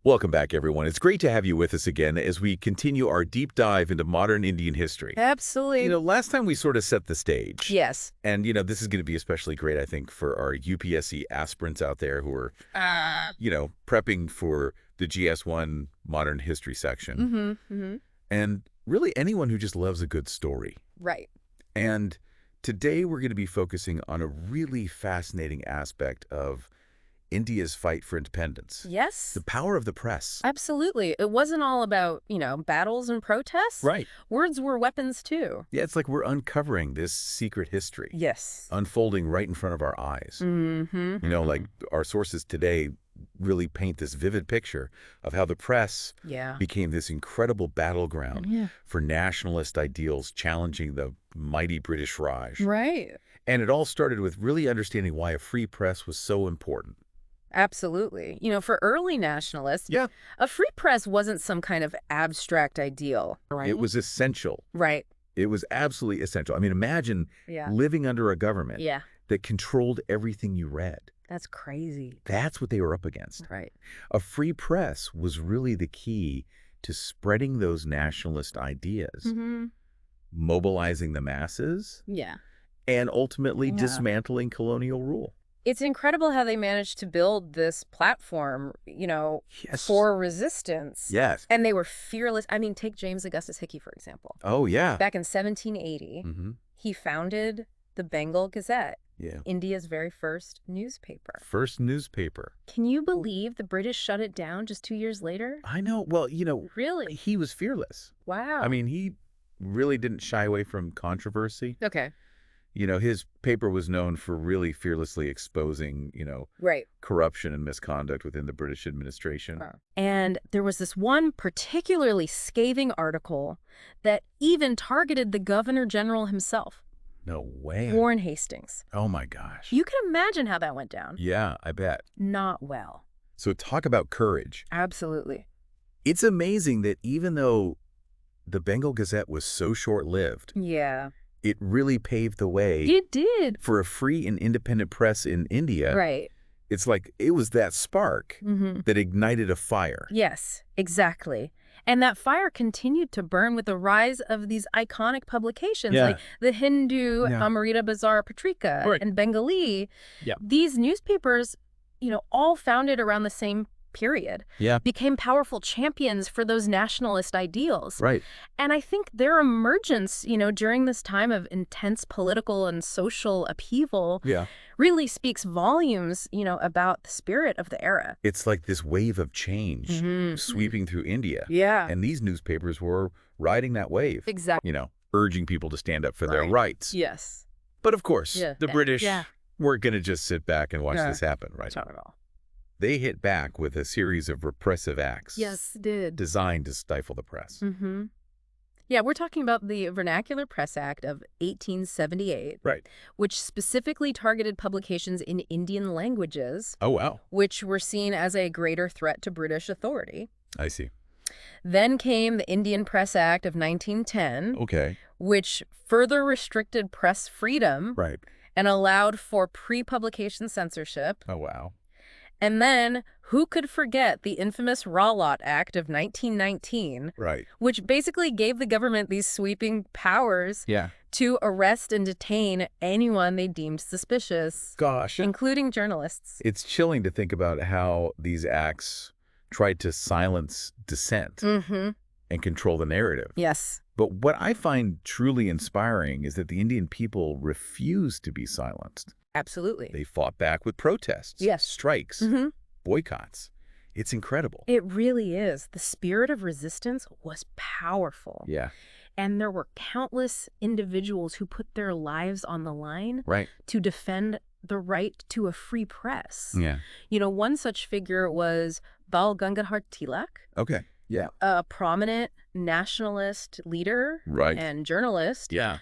Welcome back, everyone. It's great to have you with us again as we continue our deep dive into modern Indian history. Absolutely. Last time we sort of set the stage. Yes. And, this is going to be especially great, I think, for our UPSC aspirants out there who are, prepping for the GS1 modern history section. And really anyone who just loves a good story. Right. And today we're going to be focusing on a really fascinating aspect of India's fight for independence. Yes. The power of the press. Absolutely. It wasn't all about, battles and protests. Right. Words were weapons, too. Yeah, it's like we're uncovering this secret history. Yes. Unfolding right in front of our eyes. Like our sources today really paint this vivid picture of how the press became this incredible battleground for nationalist ideals challenging the mighty British Raj. Right. And it all started with really understanding why a free press was so important. Absolutely. For early nationalists, a free press wasn't some kind of abstract ideal. Right. It was essential. Right. It was absolutely essential. I mean, imagine living under a government that controlled everything you read. That's crazy. That's what they were up against. Right. A free press was really the key to spreading those nationalist ideas, mobilizing the masses, and ultimately dismantling colonial rule. It's incredible how they managed to build this platform, for resistance. Yes. And they were fearless. I mean, take James Augustus Hickey, for example. Oh, yeah. Back in 1780, he founded the Bengal Gazette, India's very first newspaper. First newspaper. Can you believe the British shut it down just 2 years later? I know. Well, Really? he was fearless. Wow. I mean, he really didn't shy away from controversy. Okay. His paper was known for really fearlessly exposing, corruption and misconduct within the British administration. And there was this one particularly scathing article that even targeted the Governor General himself. No way. Warren Hastings. Oh, my gosh. You can imagine how that went down. Yeah, I bet. Not well. So talk about courage. Absolutely. It's amazing that even though the Bengal Gazette was so short-lived, it really paved the way. It did. For a free and independent press in India. Right. It's like it was that spark that ignited a fire. Yes, exactly. And that fire continued to burn with the rise of these iconic publications like the Hindu, Amrita, Bazar, Patrika, and Bengali. These newspapers, all founded around the same period, became powerful champions for those nationalist ideals. Right. And I think their emergence, during this time of intense political and social upheaval really speaks volumes, about the spirit of the era. It's like this wave of change sweeping through India. Yeah. And these newspapers were riding that wave. Exactly. Urging people to stand up for their rights. Yes. But of course, the British weren't going to just sit back and watch this happen, right? Not at all. They hit back with a series of repressive acts. Yes, did. Designed to stifle the press. Yeah, we're talking about the Vernacular Press Act of 1878. Right. Which specifically targeted publications in Indian languages. Oh, wow. Which were seen as a greater threat to British authority. I see. Then came the Indian Press Act of 1910. Okay. Which further restricted press freedom. Right. And allowed for pre-publication censorship. Oh, wow. And then, who could forget the infamous Rowlatt Act of 1919, which basically gave the government these sweeping powers to arrest and detain anyone they deemed suspicious, including journalists. It's chilling to think about how these acts tried to silence dissent and control the narrative. Yes. But what I find truly inspiring is that the Indian people refused to be silenced. Absolutely. They fought back with protests, strikes, boycotts. It's incredible. It really is. The spirit of resistance was powerful. Yeah. And there were countless individuals who put their lives on the line to defend the right to a free press. Yeah. One such figure was Bal Gangadhar Tilak. Okay. Yeah. A prominent nationalist leader and journalist. Yeah.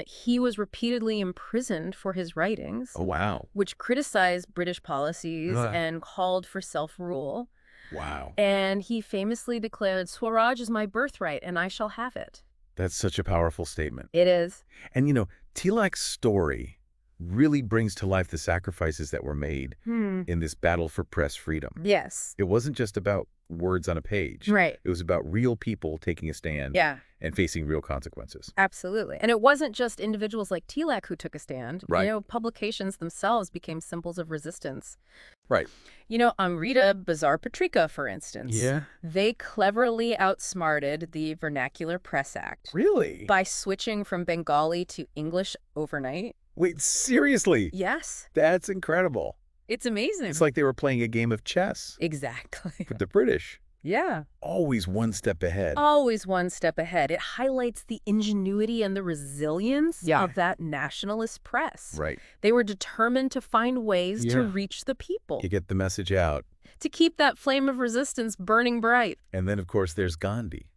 He was repeatedly imprisoned for his writings. Oh, wow. Which criticized British policies and called for self-rule. Wow. And he famously declared, "Swaraj is my birthright and I shall have it." That's such a powerful statement. It is. And, Tilak's story really brings to life the sacrifices that were made in this battle for press freedom. Yes. It wasn't just about words on a page. Right. It was about real people taking a stand and facing real consequences. Absolutely. And it wasn't just individuals like Tilak who took a stand. Right. You know, publications themselves became symbols of resistance. Right. You know, Amrita, Bazar, Patrika, for instance. Yeah. They cleverly outsmarted the Vernacular Press Act. Really? By switching from Bengali to English overnight. Wait, seriously? Yes. That's incredible. It's amazing. It's like they were playing a game of chess. Exactly. With the British. Yeah. Always one step ahead. Always one step ahead. It highlights the ingenuity and the resilience of that nationalist press. Right. They were determined to find ways to reach the people. To get the message out. To keep that flame of resistance burning bright. And then, of course, there's Gandhi.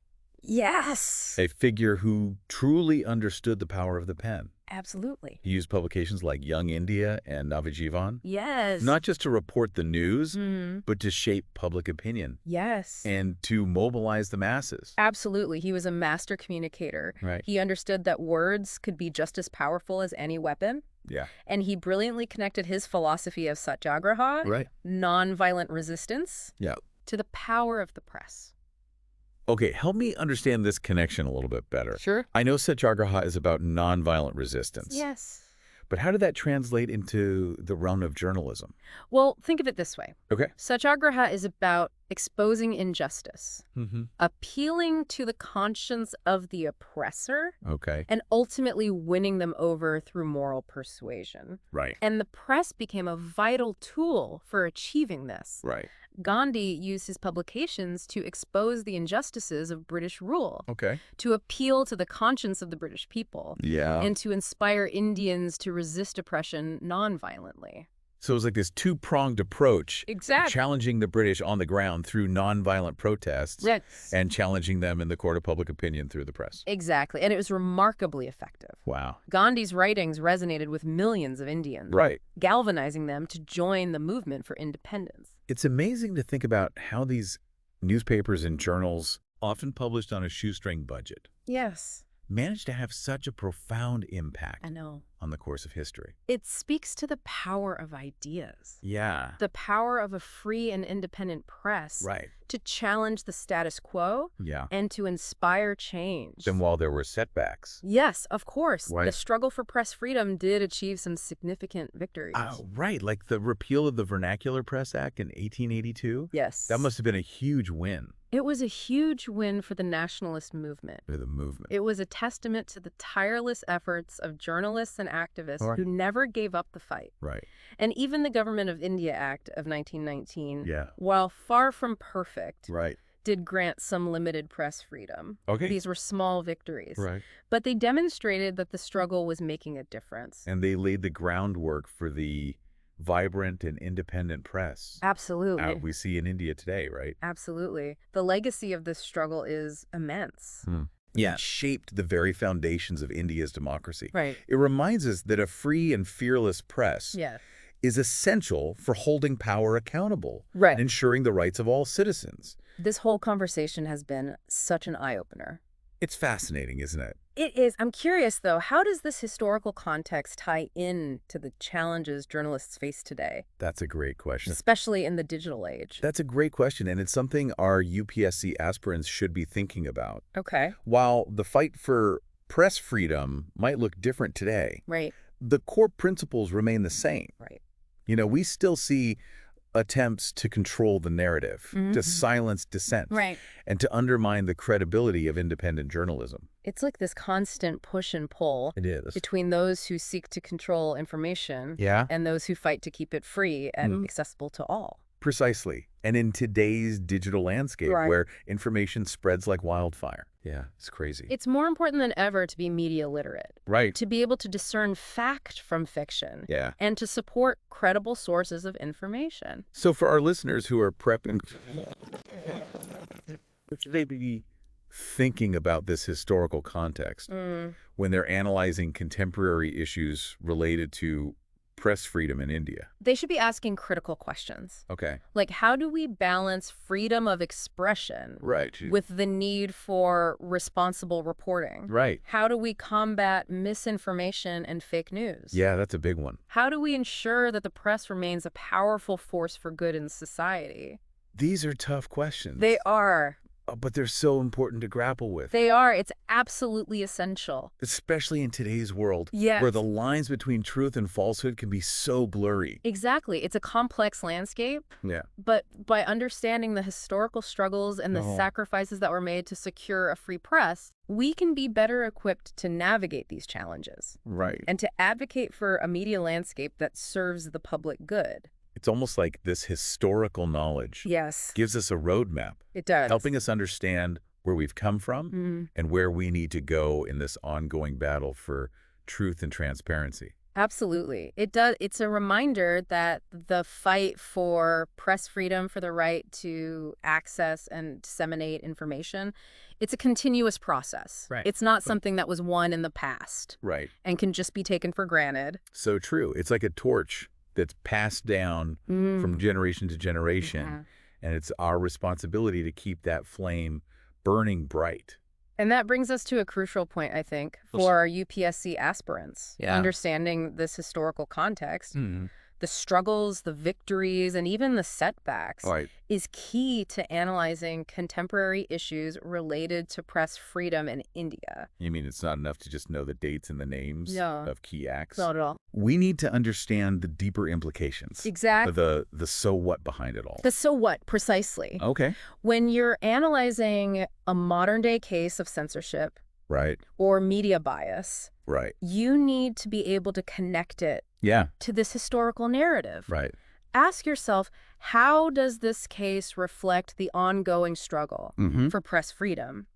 Yes. A figure who truly understood the power of the pen. Absolutely. He used publications like Young India and Navajivan. Yes. Not just to report the news, but to shape public opinion. Yes. And to mobilize the masses. Absolutely. He was a master communicator. Right. He understood that words could be just as powerful as any weapon. Yeah. And he brilliantly connected his philosophy of satyagraha, nonviolent resistance, to the power of the press. Okay, help me understand this connection a little bit better. Sure. I know satyagraha is about nonviolent resistance. Yes. But how did that translate into the realm of journalism? Well, think of it this way. Okay. Satyagraha is about exposing injustice, appealing to the conscience of the oppressor, and ultimately winning them over through moral persuasion. Right. And the press became a vital tool for achieving this. Right. Gandhi used his publications to expose the injustices of British rule, to appeal to the conscience of the British people, and to inspire Indians to resist oppression nonviolently. So it was like this two-pronged approach, exactly, challenging the British on the ground through nonviolent protests, and challenging them in the court of public opinion through the press. Exactly, and it was remarkably effective. Wow. Gandhi's writings resonated with millions of Indians, galvanizing them to join the movement for independence. It's amazing to think about how these newspapers and journals, often published on a shoestring budget, managed to have such a profound impact on the course of history. It speaks to the power of ideas. Yeah. The power of a free and independent press to challenge the status quo and to inspire change. Then while there were setbacks. Yes, of course. The struggle for press freedom did achieve some significant victories. Right, like the repeal of the Vernacular Press Act in 1882? Yes. That must have been a huge win. It was a huge win for the nationalist movement. For the movement. It was a testament to the tireless efforts of journalists and activists who never gave up the fight. Right. And even the Government of India Act of 1919, while far from perfect, did grant some limited press freedom. These were small victories. But they demonstrated that the struggle was making a difference. And they laid the groundwork for the vibrant and independent press. Absolutely. We see in India today, right? Absolutely. The legacy of this struggle is immense. Yeah. It shaped the very foundations of India's democracy. Right. It reminds us that a free and fearless press is essential for holding power accountable and ensuring the rights of all citizens. This whole conversation has been such an eye-opener. It's fascinating, isn't it? It is. I'm curious, though, how does this historical context tie in to the challenges journalists face today? That's a great question. Especially in the digital age. That's a great question, and it's something our UPSC aspirants should be thinking about. Okay. While the fight for press freedom might look different today, the core principles remain the same. You know, we still see attempts to control the narrative, to silence dissent, and to undermine the credibility of independent journalism. It's like this constant push and pull between those who seek to control information and those who fight to keep it free and accessible to all. Precisely. And in today's digital landscape where information spreads like wildfire. Yeah, it's crazy. It's more important than ever to be media literate. Right. To be able to discern fact from fiction. Yeah. And to support credible sources of information. So for our listeners who are prepping, should they be thinking about this historical context when they're analyzing contemporary issues related to press freedom in India? They should be asking critical questions. Okay. Like, how do we balance freedom of expression with the need for responsible reporting? Right. How do we combat misinformation and fake news? Yeah, that's a big one. How do we ensure that the press remains a powerful force for good in society? These are tough questions. They are. But they're so important to grapple with. They are. It's absolutely essential. Especially in today's world, yes. where the lines between truth and falsehood can be so blurry. Exactly. It's a complex landscape. Yeah. But by understanding the historical struggles and the sacrifices that were made to secure a free press, we can be better equipped to navigate these challenges. Right. And to advocate for a media landscape that serves the public good. It's almost like this historical knowledge gives us a roadmap. It does. Helping us understand where we've come from and where we need to go in this ongoing battle for truth and transparency. Absolutely. It does. It's a reminder that the fight for press freedom, for the right to access and disseminate information, it's a continuous process. Right. It's not something that was won in the past. Right. And can just be taken for granted. So true. It's like a torch that's passed down from generation to generation. And it's our responsibility to keep that flame burning bright. And that brings us to a crucial point, I think, for our UPSC aspirants. Understanding this historical context, the struggles, the victories, and even the setbacks is key to analyzing contemporary issues related to press freedom in India. You mean it's not enough to just know the dates and the names of key acts? Not at all. We need to understand the deeper implications. Exactly. The so what behind it all. The so what, precisely. Okay. When you're analyzing a modern day case of censorship or media bias, you need to be able to connect it to this historical narrative. Ask yourself, how does this case reflect the ongoing struggle for press freedom?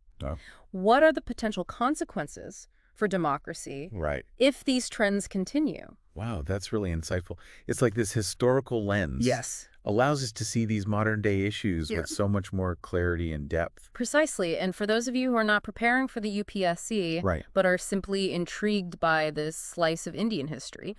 What are the potential consequences for democracy if these trends continue? Wow, that's really insightful. It's like this historical lens allows us to see these modern-day issues with so much more clarity and depth. Precisely. And for those of you who are not preparing for the UPSC, but are simply intrigued by this slice of Indian history,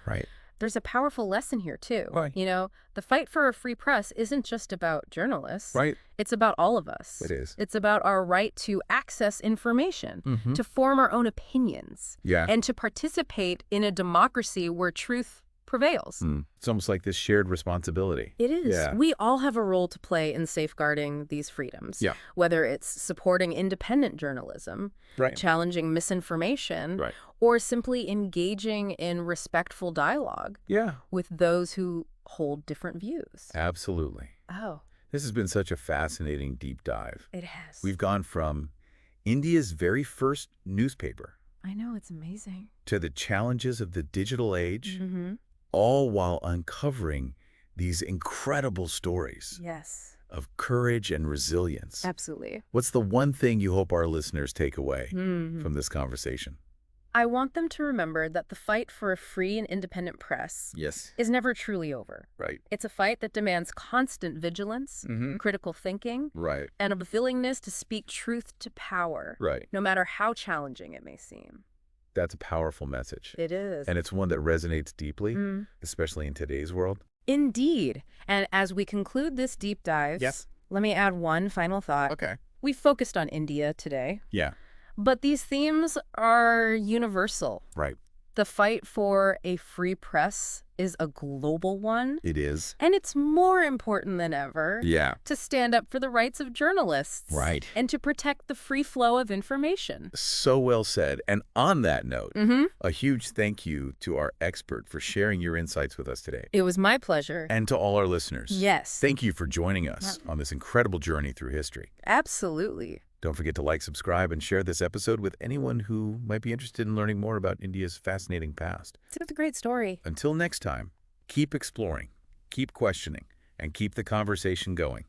there's a powerful lesson here, too. You know, the fight for a free press isn't just about journalists. It's about all of us. It is. It's about our right to access information, to form our own opinions, and to participate in a democracy where truth prevails. It's almost like this shared responsibility. It is. We all have a role to play in safeguarding these freedoms, whether it's supporting independent journalism, challenging misinformation, or simply engaging in respectful dialogue with those who hold different views. Absolutely. This has been such a fascinating deep dive. It has. We've gone from India's very first newspaper. I know, it's amazing. To the challenges of the digital age, all while uncovering these incredible stories of courage and resilience. Absolutely. What's the one thing you hope our listeners take away from this conversation? I want them to remember that the fight for a free and independent press is never truly over. It's a fight that demands constant vigilance, critical thinking, and a willingness to speak truth to power, no matter how challenging it may seem. That's a powerful message. It is. And it's one that resonates deeply, especially in today's world. Indeed. And as we conclude this deep dive, let me add one final thought. Okay. We focused on India today. But these themes are universal. The fight for a free press is a global one. It is. And it's more important than ever to stand up for the rights of journalists. And to protect the free flow of information. So well said. And on that note, a huge thank you to our expert for sharing your insights with us today. It was my pleasure. And to all our listeners. Yes. Thank you for joining us on this incredible journey through history. Absolutely. Don't forget to like, subscribe, and share this episode with anyone who might be interested in learning more about India's fascinating past. It's a great story. Until next time, keep exploring, keep questioning, and keep the conversation going.